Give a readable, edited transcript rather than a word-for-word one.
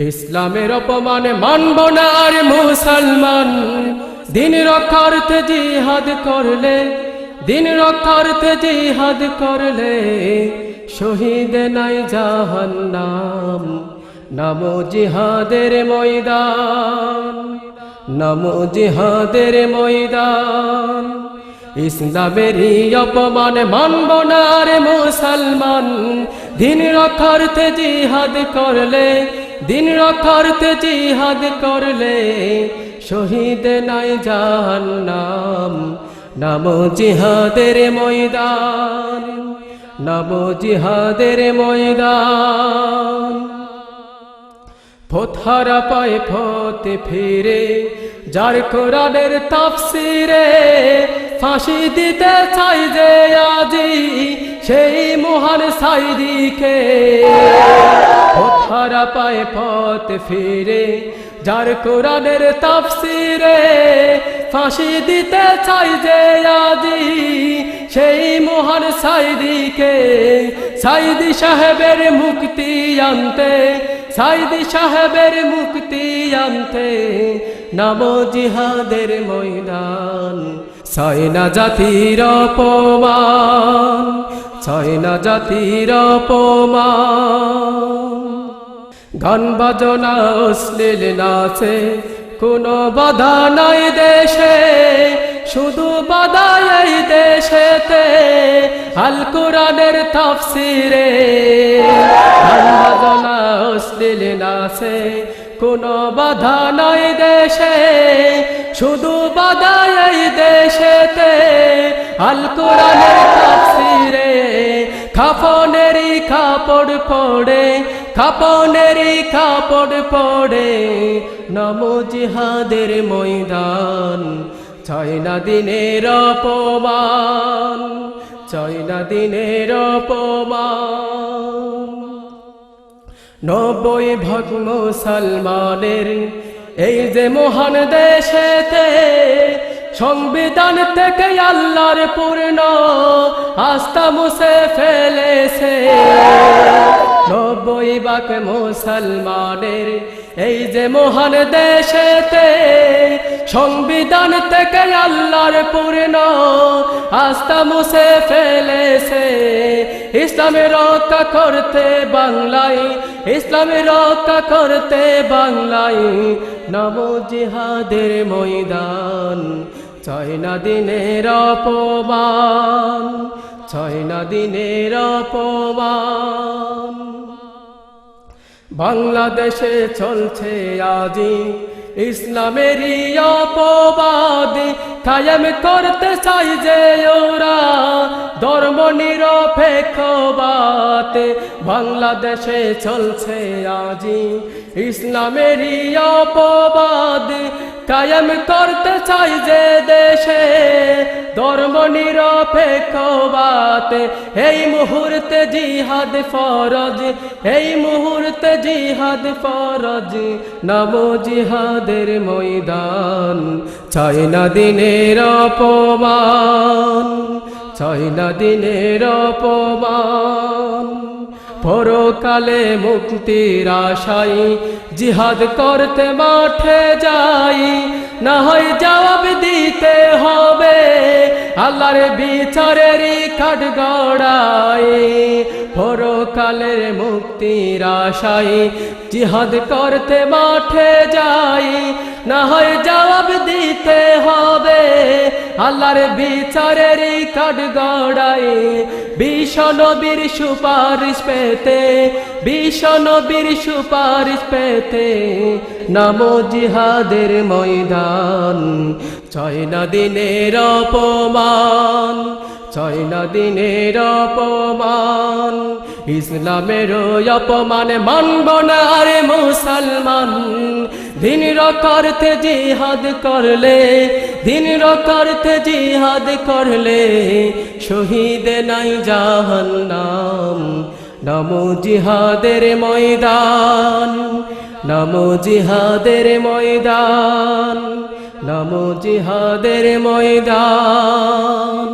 ইসলামের অপমানে মানব না আর মুসলমান। দিন রক্ষার্থে জিহাদ করলে, দিন রক্ষার্থে জিহাদ করলে শহীদ নাই জাহান্নাম। নামো জিহাদের ময়দান, নামো জিহাদের ময়দান। ইসলামেরই অপমানে মানব না আর মুসলমান। দিন রক্ষার্থে জিহাদ করলে, দিন রক্ষার্থে জিহাদ করলে শহীদ নাই জাহান্নাম। নামো জিহাদের ময়দান, নামো জিহাদের ময়দান। ফতহারা পায় ফতে ফিরে যার কোরআনের তাফসিরে ফাঁসি দিতে চাই যে আজি সেই মহান সাইদিকে। ফতহারা পায় পথ ফিরে যার কোরআনের তাফসিরে ফাঁসি দিতে চাই যে আজি সেই মহান সাইদিকে। সাইদি সাহেবের মুক্তি আনতে, সাইদি সাহেবের মুক্তি আনতে নামো জিহাদের ময়দান। ছয় না জাতির অপমান, ছয় না জাতির অপমান। গান বাজনা অশ্লীল নাচে কোনো বাধা নাই দেশে, শুধু বাধা এই দেশেতে আল কোরআনের তাফসিরে। গান বাজনা অশ্লীল নাচে কোনো বাধা নাই দেশে, শুধু বাধা এই দেশেতে আল কোরআনের তাফসিরে। কাফনেরই কাপড় পড়ে, কাফনেরই কাপড় পড়ে নামো জিহাদের ময়দান। ছয় না দিনের অপমান, ছয় না দিনের অপমান। 90% মুসলমানের এই যে মহান দেশেতে সংবিধান থেকে আল্লাহর পূর্ণ আস্থা মুছে ফেলেছে। 90% মুসলমানের এই যে মহান দেশেতে সংবিধান থেকে আল্লাহর পূর্ণ আস্থা মুছে ফেলেছে। ইসলামের রক্ষা করতে বাংলায়, ইসলামের রক্ষা করতে বাংলায় নামো জিহাদের ময়দান। ছয় না দিনের অপমান, ছয় না দিনের অপমান। বাংলাদেশে চলছে আজি ইসলামেরই অপবাদ, কায়েম করতে চাই যে ওরা ধর্ম নিরপেক্ষবাদ। বাংলাদেশে চলছে আজি ইসলামেরই অপবাদ, কায়েম করতে চাই যে দেশে ধর্ম নিরপেক্ষবাদ। এই মুহূর্তে জিহাদ ফরজ, এই মুহূর্তে জিহাদ ফরজ। নামো জিহাদের ময়দান। ছয় না দিনের অপমান, ছয় না দিনের অপমান। পরকালে মুক্তির আশায় জিহাদ করতে মাঠে যাই, না হয় জবাব দিতে হবে আল্লাহর বিচারেরই কাঠগড়ায়। পরকালের মুক্তির আশায় জিহাদ করতে মাঠে যাই, না হয় জবাব দিতে হবে আল্লাহর বিচারেরই কাঠগড়ায়। বিশ্ব নবীর সুপারিশ পেতে, বিশ্ব নবীর সুপারিশ পেতে নামো জিহাদের ময়দান। ছয় না দিনের অপমান, ছয় না দিনের অপমান। ইসলামের অপমান মানব না আর মুসলমান। দিন রক্ষার্থে জিহাদ করলে, দিন রক্ষার্থে জিহাদ করলে শহীদ নাই জাহান্নাম। নামো জিহাদের ময়দান, নামো জিহাদের ময়দান, নামো জিহাদের ময়দান।